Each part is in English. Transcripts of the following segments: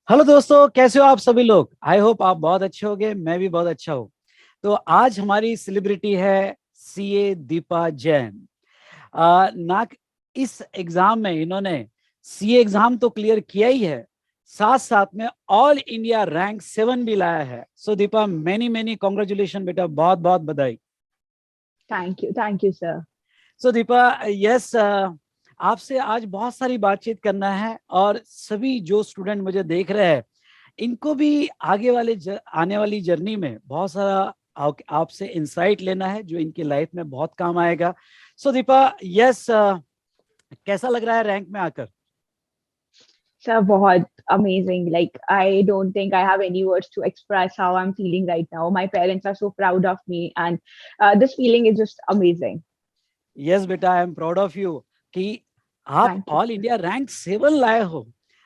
Hello दोस्तों, कैसे हो आप सभी लोग। आई होप आप बहुत अच्छे होंगे, मैं भी बहुत अच्छा हूँ। तो आज हमारी सेलिब्रिटी है सीए दीपा जैन। ना इस एग्जाम में इन्होंने सीए एग्जाम तो क्लियर किया ही है, साथ साथ में ऑल इंडिया रैंक 7 भी लाया है। सो दीपा, मेनी मेनी कॉन्ग्रेचुलेशन बेटा, बहुत बहुत बधाई। Thank you, sir. So Deepa, yes, आपसे आज बहुत सारी बातचीत करना है और सभी जो स्टूडेंट मुझे देख रहे हैं इनको भी आगे वाले आने वाली जर्नी में बहुत सारा आपसे इंसाइट लेना है जो इनकी लाइफ में बहुत काम आएगा। सो दीपा, यस, कैसा लग रहा है रैंक में आकर। Sir, बहुत amazing. Like, I don't think I have any words to express how I'm feeling right now. My parents are so proud of me, and this feeling is just amazing. Yes बेटा, I am proud of you कि आप Thank you, all sir. India rank 7 लाए हो।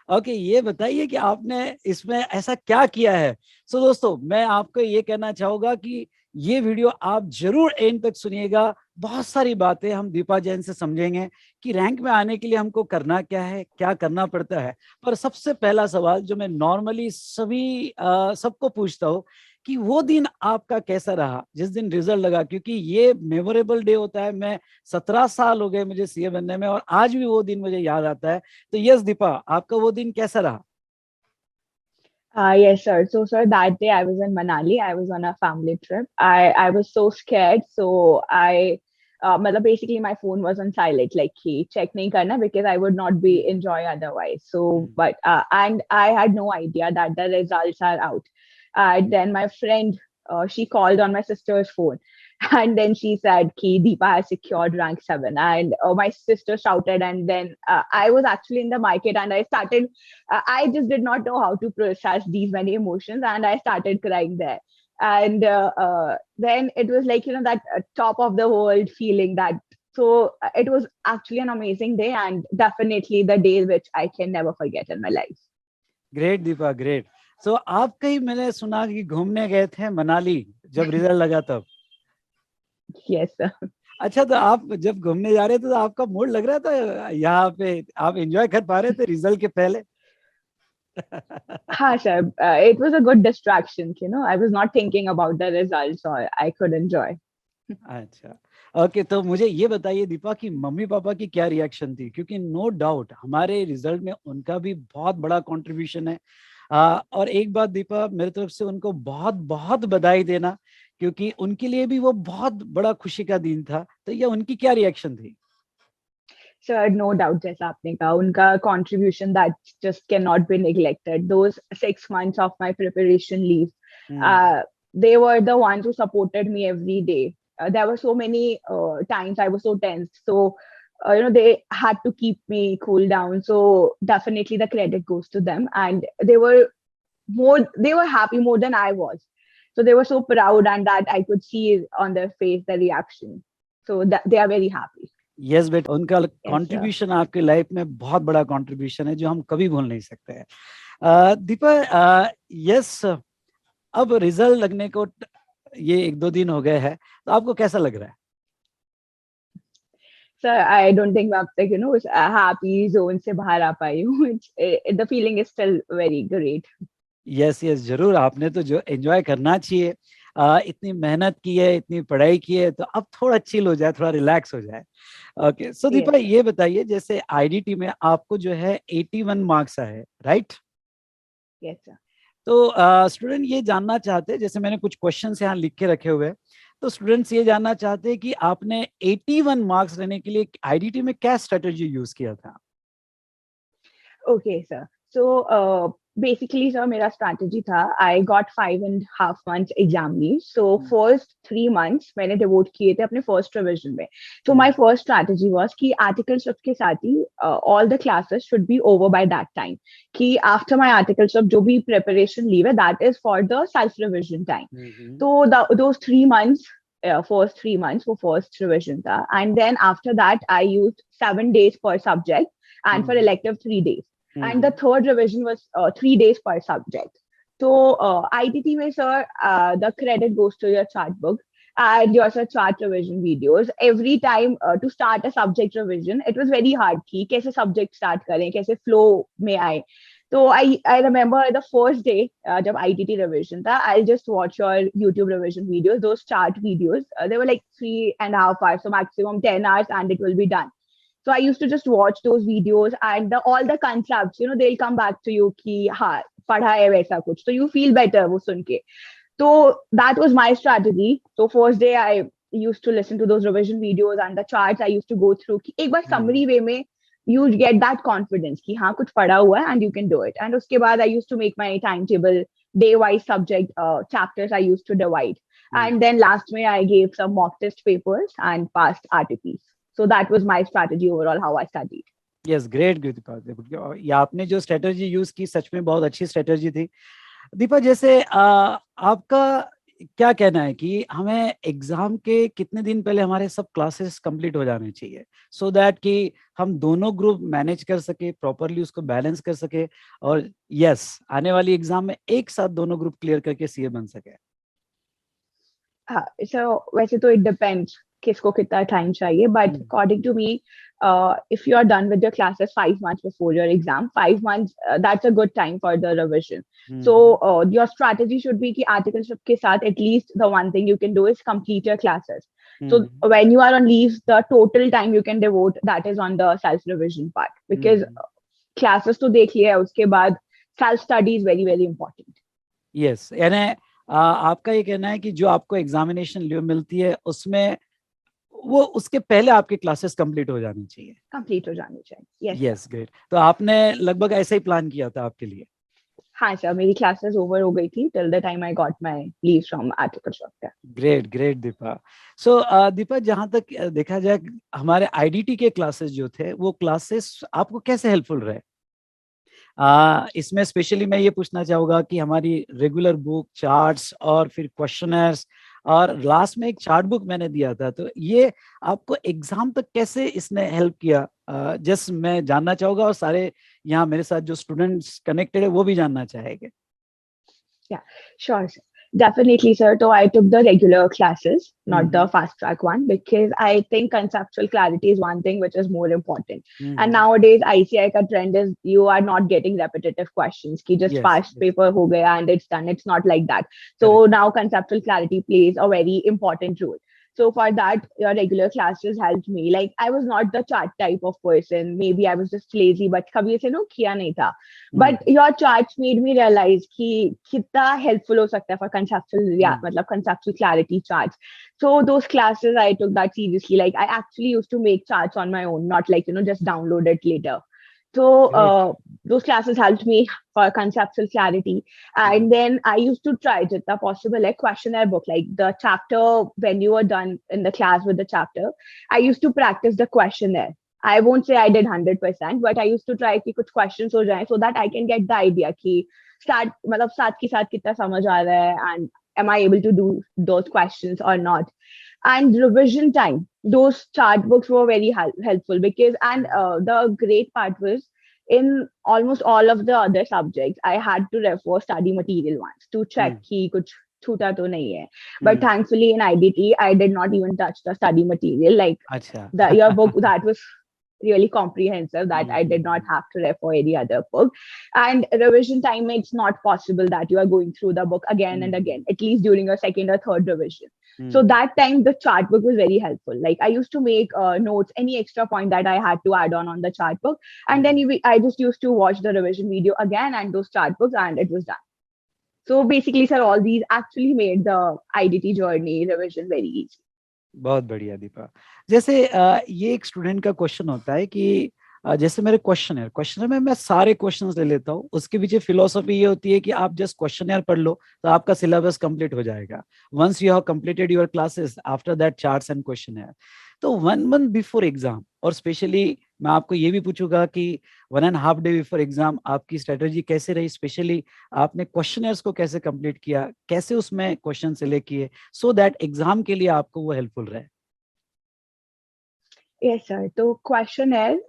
Okay, ये बताइए कि आपने इसमें ऐसा क्या किया है। सो दोस्तों, मैं आपको ये कहना चाहूंगा कि ये वीडियो आप जरूर एंड तक सुनिएगा। बहुत सारी बातें हम दीपा जैन से समझेंगे कि रैंक में आने के लिए हमको करना क्या है, क्या करना पड़ता है। पर सबसे पहला सवाल जो मैं नॉर्मली सभी सबको पूछता हूँ कि वो दिन आपका कैसा रहा जिस दिन रिजल्ट लगा, क्योंकि ये मेमोरेबल डे होता है। मैं 17 साल हो गए मुझे सीए बनने में और आज भी वो दिन मुझे याद आता है। तो यस दीपा, आपका वो दिन कैसा रहा। Yes, sir. So, sir, that day I was in Manali. I was on a family trip. I was so scared. Matlab basically my phone was on silent, like he check nahi karna because I would not be enjoy otherwise. So, hmm, and I had no idea that the results are out. Then my friend, she called on my sister's phone, and then she said, "Ki Deepa has secured rank 7." And my sister shouted, and then I was actually in the market, and I started. I just did not know how to process these many emotions, and I started crying there. And then it was like that top of the world feeling that. So it was actually an amazing day, and definitely the day which I can never forget in my life. Great Deepa, great. So आप कहीं, मैंने सुना कि घूमने गए थे मनाली जब result लगा तब। Yes, sir. अच्छा, तो आप जब घूमने जा रहे थे तो आपका मूड लग रहा था यहाँ पे, आप एंजॉय कर पा रहे थे रिजल्ट के पहले। Ha, sir. It was a good distraction. I was not thinking about the results, or I could enjoy. अच्छा, ओके, तो मुझे ये बताइए दीपा कि मम्मी पापा की क्या रिएक्शन थी, क्योंकि नो डाउट हमारे रिजल्ट में उनका भी बहुत बड़ा कंट्रीब्यूशन है। और एक बात दीपा, मेरी तरफ से उनको बहुत बहुत बधाई देना, क्योंकि उनके लिए भी वो बहुत बड़ा खुशी का दिन था। तो ये उनकी क्या रिएक्शन थी। Sir, no doubt, जैसा आपने कहा, उनका contribution that just cannot be neglected. Those 6 months of my preparation leave, hmm, uh, they were the ones who supported me every day. There were so many times I was so tense. So, they had to keep me cool down. So definitely the credit goes to them. And they were happy more than I was. So they were so proud, and that I could see on their face the reaction. So that they are very happy. Yes बेटा, उनका Yes, sir. Contribution आपकी life में बहुत बड़ा contribution है जो हम कभी भूल नहीं सकते हैं। दीपा, यस, अब रिजल्ट लगने को ये 1-2 दिन हो गए हैं, तो आपको कैसा लग रहा है। Sir, I don't think मैं अब तक उस happy zone से बाहर आ पाई हूँ. The feeling is still very great. Yes yes, जरूर, आपने तो जो एंजॉय करना चाहिए। इतनी मेहनत की है, इतनी पढ़ाई की है, तो अब थोड़ा चिल हो जाए, थोड़ा रिलैक्स हो जाए। ओके, सो Yes, दीपा, sir. ये बताइए जैसे आईडीटी में आपको जो है 81 मार्क्स आए, राइट। Yes, sir. तो स्टूडेंट ये जानना चाहते हैं, जैसे मैंने कुछ क्वेश्चंस यहाँ लिख के रखे हुए हैं, तो स्टूडेंट्स ये जानना चाहते हैं कि आपने 81 मार्क्स लेने के लिए आईडीटी में क्या स्ट्रेटेजी यूज किया था। Okay, sir. So, basically, sir, मेरा strategy था. I got 5.5 months exam leave. So, first 3 months मैंने devote किए थे अपने first revision में. So, my first strategy was कि article sub के साथ ही all the classes should be over by that time. कि after my article sub जो भी preparation leave है, that is for the self revision time. Hmm, So, those 3 months. First 3 months for first revision tha. And then after that I used 7 days per subject, and for hmm, elective 3 days, and the hmm, third revision was 3 days per subject. So ITT में sir, the credit goes to your chart book and your sir chart revision videos. Every time to start a subject revision, it was very hard कि कैसे subject start करें, कैसे flow में आए. So I remember the first day, जब ITT revision था, I'll just watch your YouTube revision videos, those chart videos. They were like 3.5 hours, so maximum 10 hours, and it will be done. So I used to just watch those videos, and all the concepts, they'll come back to you कि हाँ पढ़ा है वैसा कुछ, so you feel better वो सुन के. So that was my strategy. So first day I used to listen to those revision videos and the charts I used to go through. कि एक बार summary way में you get that confidence कि हाँ कुछ पढ़ा हुआ है and you can do it. And उसके बाद I used to make my timetable, day wise subject chapters I used to divide. And then last May I gave some mock test papers and passed RTPs. So that was my strategy overall how I studied. Yes, great Deepa. ये आपने जो strategy use की सच में बहुत अच्छी strategy थी. दीपा, जैसे आपका क्या कहना है कि हमें एग्जाम के कितने दिन पहले हमारे सब क्लासेस कंप्लीट हो जाने चाहिए, सो दैट कि हम दोनों ग्रुप मैनेज कर सके, प्रॉपरली उसको बैलेंस कर सके, और यस आने वाली एग्जाम में एक साथ दोनों ग्रुप क्लियर करके सीए बन सके? So वैसे तो it depends किसको कितना time चाहिए, but according to me, if you are done with your classes 5 months before your exam, 5 months, that's a good time for the revision. So your strategy should be कि articleship के साथ at least the one thing you can do is complete your classes. So when you are on leave, the total time you can devote that is on the self revision part, because classes तो देख लिया है, उसके बाद self study is very very important. Yes, यानी आपका ये कहना है कि जो आपको एग्जामिनेशन लीव मिलती है उसमें वो उसके पहले आपके क्लासेस कंप्लीट हो जानी चाहिए. कंप्लीट हो जानी चाहिए. Yes, great. तो आपने लगभग ऐसा ही प्लान किया था आपके लिए? हाँ सर, मेरी क्लासेस ओवर हो गई थी till the time I got my leave from articleship. Great great Deepa. So Deepa, जहां तक देखा जाए हमारे आईडीटी के क्लासेस जो थे वो क्लासेस आपको कैसे हेल्पफुल रहे? इसमें स्पेशली मैं ये पूछना चाहूंगा कि हमारी रेगुलर बुक, चार्ट्स और फिर क्वेश्चनर्स, और लास्ट में एक चार्ट बुक मैंने दिया था, तो ये आपको एग्जाम तक कैसे इसने हेल्प किया? जस्ट मैं जानना चाहूंगा, और सारे यहाँ मेरे साथ जो स्टूडेंट्स कनेक्टेड है वो भी जानना चाहेंगे. Yeah, sure, sir. Definitely, sir. So I took the regular classes, not the fast track one, because I think conceptual clarity is one thing which is more important. And nowadays, ICI ka trend is you are not getting repetitive questions. Ki just past paper ho gaya and it's done. It's not like that. So now conceptual clarity plays a very important role. So for that, your regular classes helped me. Like I was not the chart type of person. Maybe I was just lazy, but kabhi se no kiya nahi tha. But your charts made me realize कि कितना helpful हो सकता है for conceptual, मतलब conceptual clarity charts. So those classes I took that seriously. Like I actually used to make charts on my own, not like just download it later. So those classes helped me for conceptual clarity. And then I used to try jitna possible like questionnaire book, like the chapter when you were done in the class with the chapter, I used to practice the questionnaire. I won't say I did 100%, but I used to try कि कुछ questions हो जाए so that I can get the idea कि मतलब साथ के साथ कितना समझ आ रहा है, and am I able to do those questions or not. And revision time, those chart books were very helpful because, and the great part was in almost all of the other subjects, I had to refer study material once to check कि कुछ छूटा तो नहीं है. But thankfully in IDT, I did not even touch the study material. Like your book, that was really comprehensive that I did not have to refer any other book. And revision time, it's not possible that you are going through the book again and again, at least during your second or third revision. So that time the chart book was very helpful. Like I used to make notes, any extra point that I had to add on the chart book, and then I just used to watch the revision video again and those chart books, and it was done. So basically sir, all these actually made the IDT journey revision very easy. बहुत बढ़िया दीपा. जैसे ये एक student का question होता है कि जैसे मेरे क्वेश्चनर में मैं सारे क्वेश्चंस ले लेता हूँ, उसके पीछे फिलोसफी ये होती है कि आप जस्ट क्वेश्चनर पढ़ लो तो आपका सिलेबस कंप्लीट हो जाएगा. Once you have completed your classes, after that charts and questionnaire. तो 1 month बिफोर एग्जाम, और स्पेशली मैं आपको ये भी पूछूंगा कि 1.5 day बिफोर एग्जाम आपकी स्ट्रेटेजी कैसे रही? स्पेशली आपने क्वेश्चनर्स को कैसे कंप्लीट किया, कैसे उसमें क्वेश्चन सिलेक्ट किए, सो दैट एग्जाम के लिए आपको वो हेल्पफुल रहे? Yes, sir. So questionnaire,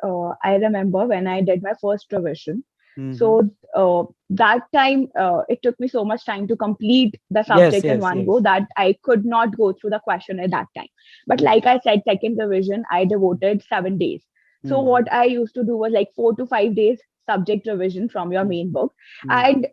I remember when I did my first revision. So that time, it took me so much time to complete the subject in one go that I could not go through the questionnaire that time. But like I said, second revision, I devoted 7 days. So what I used to do was like 4 to 5 days subject revision from your main book. Hmm. And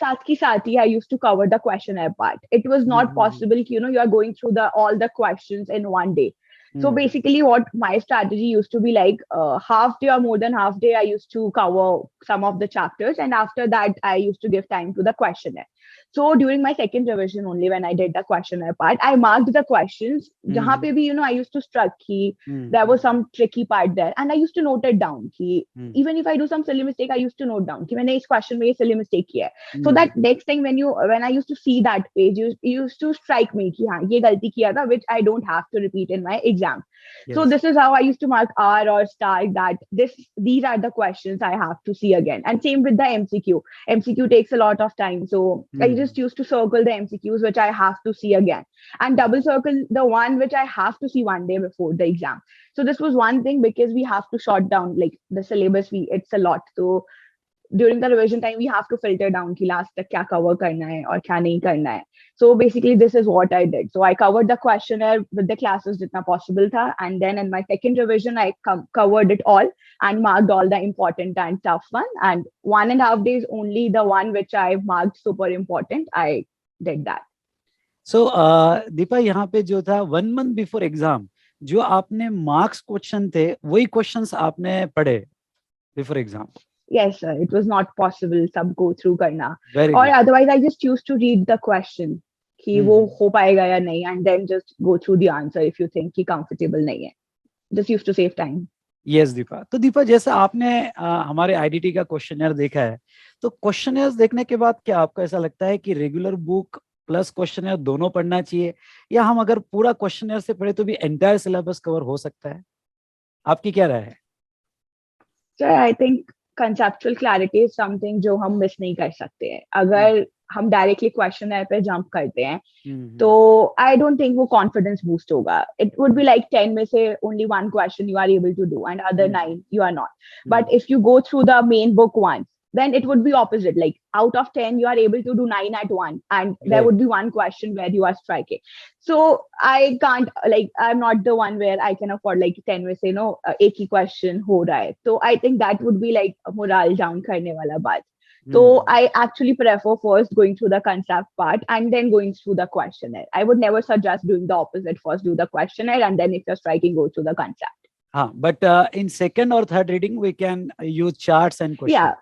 साथ की साथ ही I used to cover the questionnaire part. It was not possible, you are going through all the questions in one day. So basically, what my strategy used to be like, half day or more than half day, I used to cover some of the chapters, and after that, I used to give time to the questionnaire. So during my second revision, only when I did the questionnaire part, I marked the questions. जहाँ पे भी, I used to struck कि there was some tricky part there, and I used to note it down. कि even if I do some silly mistake, I used to note down कि मैंने इस question में ये silly mistake किया है. So that next thing when I used to see that page, you used to strike me कि हाँ ये गलती किया था, which I don't have to repeat in my exam. Yes. So this is how I used to mark R or star that these are the questions I have to see again. And same with the MCQ. MCQ takes a lot of time. So I just used to circle the MCQs which I have to see again. And double circle the one which I have to see one day before the exam. So this was one thing because we have to short down like the syllabus, it's a lot. So during the revision time, we have to filter down कि last तक क्या cover करना है और क्या नहीं करना है. So basically, this is what I did. So I covered the questionnaire with the classes जितना possible था, and then in my second revision, I covered it all and marked all the important and tough one. And 1.5 days only the one which I marked super important, I did that. So Deepa, यहाँ पे जो था 1 month before exam, जो आपने marks question थे, वही questions आपने पढ़े before exam. Yes, sir. It was not possible sub go through karna. Very Or good. otherwise, I just used to read the question कि वो हो पाएगा या नहीं, and then just go through the answer if you think कि comfortable नहीं है. Just used to save time. Yes, Deepa. तो दीपा, जैसा आपने हमारे आईडीटी का क्वेश्चनर देखा है, तो क्वेश्चनर्स देखने के बाद क्या आपको ऐसा लगता है कि रेगुलर बुक प्लस क्वेश्चनर दोनों पढ़ना चाहिए, या हम अगर पूरा क्वेश्चनर से पढ़े तो भी एंटायर सिलेबस कवर हो सकता है? आपकी क्या राय है? Sir, I think conceptual clarity is something जो हम मिस नहीं कर सकते हैं. अगर हम डायरेक्टली क्वेश्चनर पे जंप करते हैं तो आई डोंट थिंक वो कॉन्फिडेंस बूस्ट होगा. इट वुड बी लाइक 10 में से only one question you are able to do and other 9 you are not. But if you go through the main book once, then it would be opposite. Like out of 10, you are able to do 9 at one, and there would be one question where you are striking. So I can't, like, I'm not the one where I can afford like 10 में से एक ही question हो रहा है. So I think that would be like morale down करने वाला बात. So I actually prefer first going through the concept part and then going through the questionnaire. I would never suggest doing the opposite. First do the questionnaire, and then if you're striking, go through the concept. But in second or third reading, we can use charts and questions.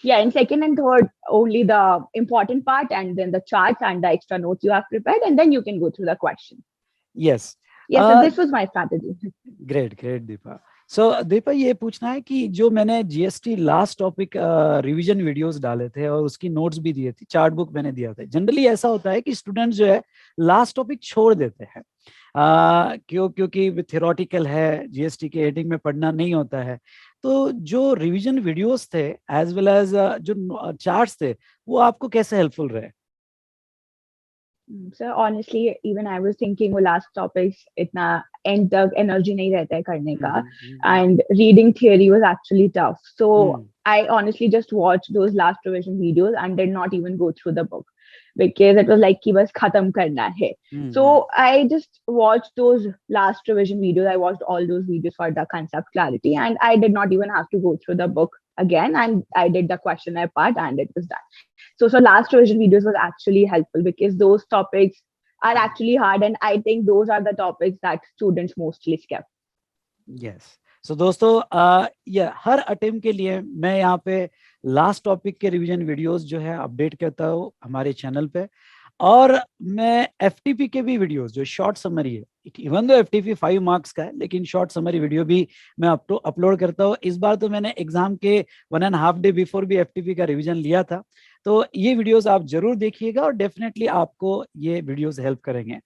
Yeah, in second and third, only the important part, and then the charts and the extra notes you have prepared, and then you can go through the question. Yes. Yes, so this was my strategy. Great, Deepa. So Deepa, ये पूछना है कि जो मैंने GST last topic revision videos डाले थे और उसकी नोट्स भी दिए थे, चार्ट बुक मैंने दिया था. जनरली ऐसा होता है कि स्टूडेंट्स जो है लास्ट टॉपिक छोड़ देते हैं, क्योंकि थ्योरेटिकल है, जीएसटी के हेडिंग में पढ़ना नहीं होता है. तो जो रिवीजन वीडियोस थे एज वेल एज जो चार्ट्स थे, वो आपको कैसे हेल्पफुल रहे? So honestly, even I was thinking वो last topics इतना end तक energy नहीं रहता है करने का, and reading theory was actually tough. So I honestly just watched those last revision videos and did not even go through the book because it was like कि बस खत्म करना है. So I just watched those last revision videos. I watched all those videos for the concept clarity, and I did not even have to go through the book again, and I did the questionnaire part and it was done. So last revision videos was actually helpful because those topics are actually hard, and I think those are the topics that students mostly skip. Yes. So दोस्तों, हर attempt के लिए मैं यहाँ पे last topic के revision videos जो है update करता हूँ हमारे चैनल पे, और मैं एफटीपी के भी वीडियोस जो शॉर्ट समरी है, इवन दो एफटीपी 5 मार्क्स का है, लेकिन शॉर्ट समरी वीडियो भी मैं अपलोड करता हूँ. इस बार तो मैंने एग्जाम के 1.5 डे बिफोर भी एफटीपी का रिवीजन लिया था. तो ये वीडियोस आप जरूर देखिएगा और डेफिनेटली आपको ये वीडियोस हेल्प करेंगे.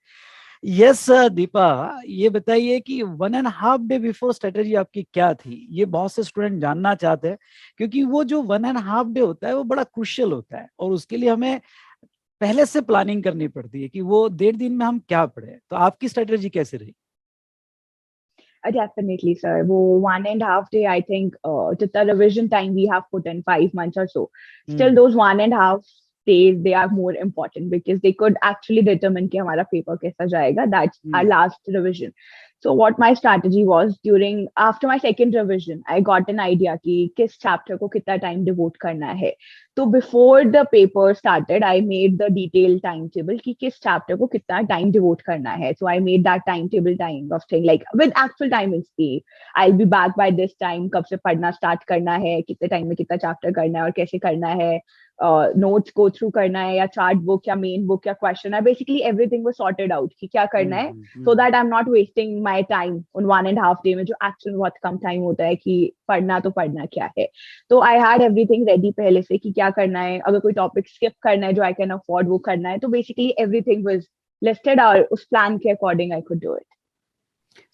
यस दीपा, ये बताइए कि 1.5 डे बिफोर स्ट्रेटेजी आपकी क्या थी? ये बहुत से स्टूडेंट जानना चाहते हैं, क्योंकि वो जो 1.5 डे होता है वो बड़ा क्रूशियल होता है और उसके लिए हमें पहले से प्लानिंग करनी पड़ती है कि वो 1.5 दिन में हम क्या पढ़े. तो आपकी स्ट्रेटेजी कैसे रही? Definitely, sir. वो 1.5 day, I think, the revision time we have put in 5 months or so. Still, those 1.5 days, they are more important because they could actually determine कि हमारा paper कैसा जाएगा. That's our last revision. So what my strategy was, during after my second revision, I got an idea कि किस chapter को कितना time devote करना है. So before the paper started, I made the detailed timetable कि किस chapter को कितना time devote करना है. So I made that timetable time of thing like with actual timings की. I'll be back by this time. कब से पढ़ना start करना है, कितने time में कितना chapter करना है और कैसे करना है. Notes go through करना है या chart book या main book या question है. Basically everything was sorted out कि क्या करना है. So that I'm not wasting my time on 1.5 day में जो actually बहुत कम time होता है कि पढ़ना तो पढ़ना क्या है. तो I had everything ready पहले से कि क्या करना है, अगर कोई topic skip करना है जो I can afford वो करना है. तो basically everything was listed और उस plan के according I could do it.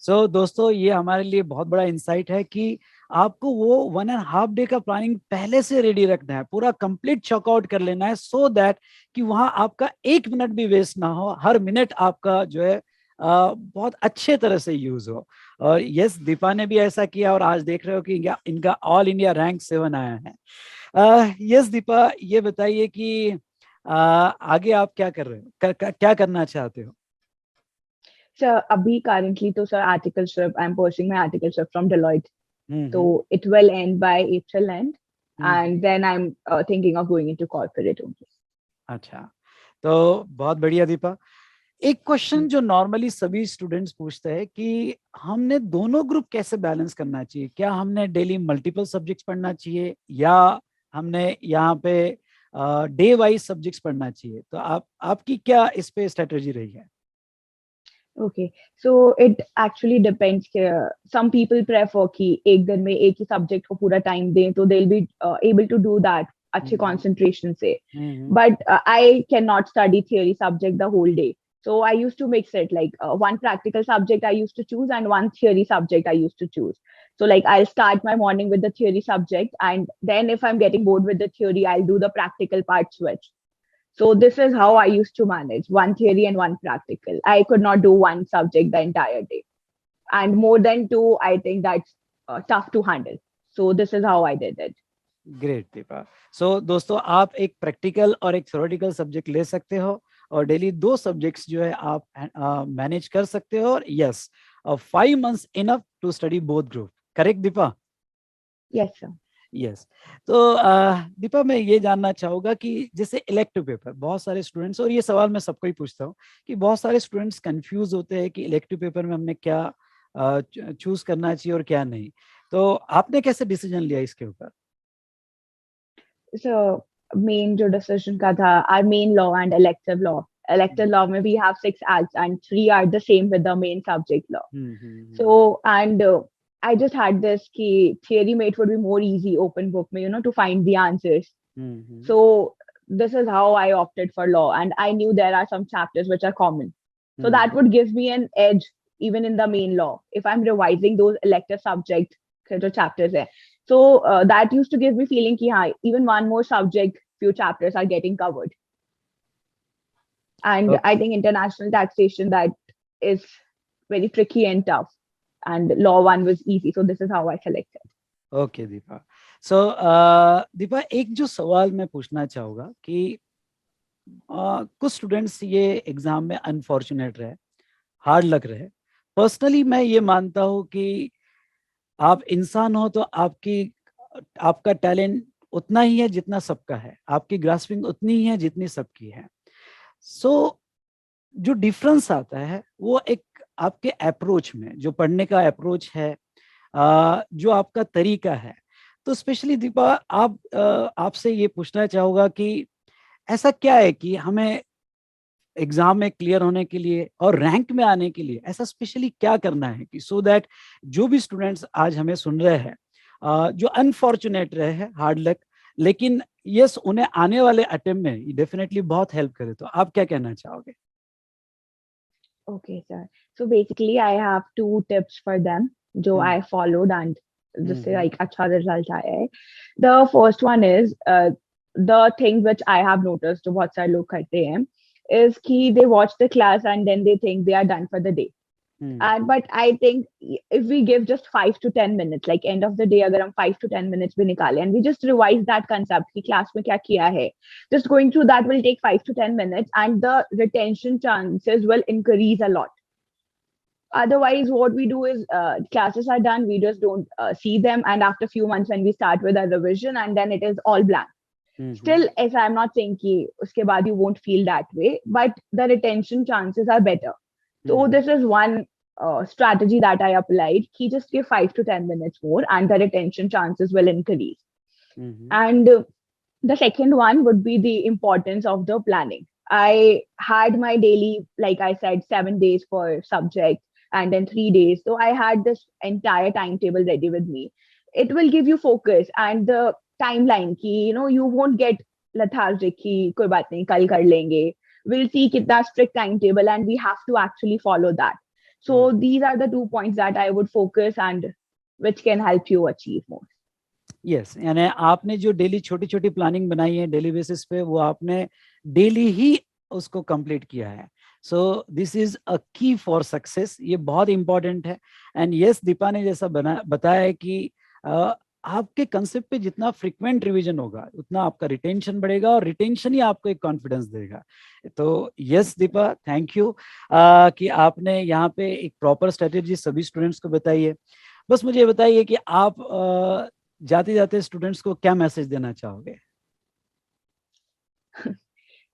So दोस्तों ये हमारे लिए बहुत बड़ा इंसाइट है कि आपको वो 1.5 डे का प्लानिंग पहले से रेडी रखना है, पूरा कंप्लीट चेकआउट कर लेना है, सो दैट कि वहां आपका 1 मिनट भी वेस्ट ना हो, हर मिनट आपका जो है बहुत अच्छे तरह से यूज हो. और यस, दीपा ने भी ऐसा किया और आज देख रहे हो कि इनका ऑल इंडिया रैंक 7 आया है. यस दीपा, ये बताइए कि आगे आप क्या कर रहे हो, क्या करना चाहते हो? So abhi currently to sir articleship, I'm pursuing my articleship from Deloitte. So it will end by April end, and then I'm thinking of going into corporate only. अच्छा, तो बहुत बढ़िया दीपा. एक क्वेश्चन जो नॉर्मली सभी स्टूडेंट्स पूछते हैं कि हमने दोनों ग्रुप कैसे बैलेंस करना चाहिए, क्या हमने डेली मल्टीपल सब्जेक्ट्स पढ़ना चाहिए या हमने यहाँ पे डे वाइज सब्जेक्ट्स पढ़ना चाहिए? तो आपकी क्या इस पे स्ट्रेटजी रही है? Okay, so it actually depends. Some people prefer कि एक दिन में एक ही subject को पूरा time दें, तो they'll be able to do that अच्छे concentration से. But I cannot study theory subject the whole day. So I used to mix it, like one practical subject I used to choose and one theory subject I used to choose. So like I'll start my morning with the theory subject, and then if I'm getting bored with the theory, I'll do the practical part switch. So this is how I used to manage, one theory and one practical. I could not do one subject the entire day. And more than two, I think that's tough to handle. So this is how I did it. Great Deepa. So दोस्तों, आप एक practical और एक theoretical subject ले सकते हो और daily 2 subjects जो है आप मैनेज कर सकते हो. और yes, 5 months enough to study both group. Correct Deepa? Yes sir. Yes. तो दीपा, मैं ये जानना चाहूंगा कि जैसे इलेक्टिव पेपर, बहुत सारे स्टूडेंट्स, और ये सवाल मैं सबको ही पूछता हूँ कि बहुत सारे स्टूडेंट्स कंफ्यूज होते हैं कि इलेक्टिव पेपर में हमने क्या चूज करना चाहिए और क्या नहीं. तो आपने कैसे डिसीजन लिया इसके ऊपर? So main जो decision का था, our main law and elective law. Elective law में we have 6 acts and 3 are the same with the main subject law. So and I just had this कि theory में it would be more easy open book में, to find the answers. So this is how I opted for law, and I knew there are some chapters which are common. So that would give me an edge even in the main law if I'm revising those elective subject जो chapters है. So that used to give me feeling कि हाँ, even one more subject, few chapters are getting covered. And I think international taxation, that is very tricky and tough. And law one was easy. So this is how I selected. Okay, Deepa. So Deepa, एक जो सवाल मैं पूछना चाहूँगा कि कुछ students ये exam में अनफॉर्चुनेट रहे, हार्ड लग रहे. पर्सनली मैं ये मानता हूँ कि आप इंसान हो तो आपका टैलेंट उतना ही है जितना सबका है, आपकी ग्रास्पिंग उतनी ही है जितनी सबकी है. सो जो डिफरेंस आता है वो एक आपके अप्रोच में, जो पढ़ने का अप्रोच है, जो आपका तरीका है. तो स्पेशली दीपा, आपसे ये पूछना चाहूँगा कि ऐसा क्या है कि हमें एग्जाम में क्लियर होने के लिए और रैंक में आने के लिए ऐसा स्पेशली क्या करना है कि सो दैट जो भी स्टूडेंट्स आज हमें सुन रहे हैं, जो अनफॉर्चुनेट रहे हैं, हार्ड लक, लेकिन यस उन्हें आने वाले अटेम्प्ट में डेफिनेटली बहुत हेल्प करे, तो आप क्या कहना चाहोगे? Okay, sir. So basically, I have 2 tips for them, जो I followed and जिससे like अच्छा result आया है. The first one is the thing which I have noticed जो बहुत सारे लोग करते हैं is कि they watch the class and then they think they are done for the day. And but I think if we give just 5 to 10 minutes, like end of the day, अगर हम 5 to 10 minutes भी निकालें and we just revise that concept कि class में क्या किया है, just going through that will take 5 to 10 minutes and the retention chances will increase a lot. Otherwise, what we do is classes are done, we just don't see them, and after a few months when we start with a revision, and then it is all blank. Hmm Still, if I'm not saying ki uske baad you won't feel that way, but the retention chances are better. So hmm this is one strategy that I applied. He just give 5 to 10 minutes more, and the retention chances will increase. Hmm And the second one would be the importance of the planning. I had my daily, like I said, 7 days for subject and then 3 days. So I had this entire timetable ready with me. It will give you focus and the timeline ki, you won't get lethargic ki koi baat nahi, kal kar lenge. We'll see kitna strict timetable and we have to actually follow that. So hmm these are the 2 points that I would focus and which can help you achieve more. Yes, यानी आपने जो daily छोटी छोटी planning बनाई है daily basis पे, वो आपने डेली ही उसको कंप्लीट किया है. सो दिस इज अ की फॉर सक्सेस. ये बहुत इंपॉर्टेंट है. एंड यस, दीपा ने जैसा बताया है कि आपके कंसेप्ट पे जितना फ्रिक्वेंट रिवीजन होगा उतना आपका रिटेंशन बढ़ेगा और रिटेंशन ही आपको एक कॉन्फिडेंस देगा. तो यस दीपा, थैंक यू कि आपने यहाँ पे एक प्रॉपर स्ट्रेटेजी सभी स्टूडेंट्स को बताई है. बस मुझे ये बताइए कि आप जाते जाते स्टूडेंट्स को क्या मैसेज देना चाहोगे?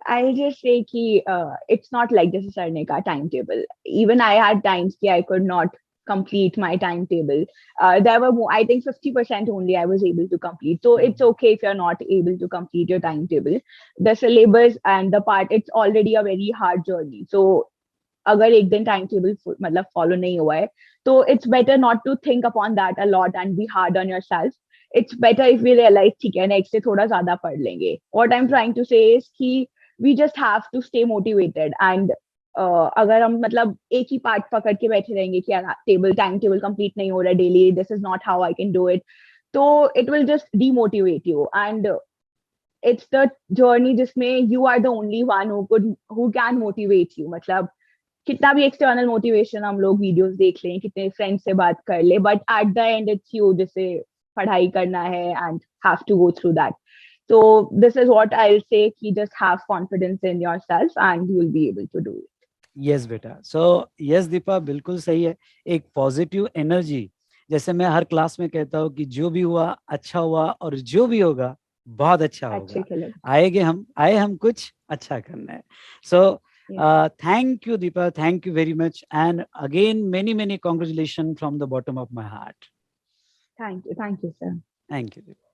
I'll just say ki it's not like this is Sarne ka timetable. Even I had times ki I could not complete my timetable. There were more, I think 50% only I was able to complete. So it's okay if you're not able to complete your timetable. The syllabus and the part, it's already a very hard journey. So अगर एक दिन time table मतलब follow नहीं हुआ है तो it's better not to think upon that a lot and be hard on yourself. It's better if we realize ठीक है नेक्स्ट डे थोड़ा ज्यादा पढ़ लेंगे. What I am trying to say is कि we just have to stay motivated and अगर हम मतलब एक ही पार्ट पकड़ के बैठे रहेंगे कि टेबल टाइम टेबल कंप्लीट नहीं हो रहा है daily, this is not how I can do it, तो it will just demotivate you. And it's the journey जिसमें you are the only one who can motivate you. मतलब कितना भी external motivation हम लोग वीडियोस देख लें, कितने फ्रेंड्स से बात कर ले, but at the end it's you जिसे पढ़ाई करना है and have to go through that. So this is what I'll say कि just have confidence in yourself and you'll be able to do it. Yes बेटा. So yes Deepa, बिल्कुल सही है. एक पॉजिटिव एनर्जी, जैसे मैं हर क्लास में कहता हूँ कि जो भी हुआ अच्छा हुआ और जो भी होगा बहुत अच्छा अच्छे होगा. के लिए. आए हम कुछ अच्छा करना है. सो thank you Deepa, thank you very much, and again many congratulations from the bottom of my heart. Thank you sir. Thank you Deepa.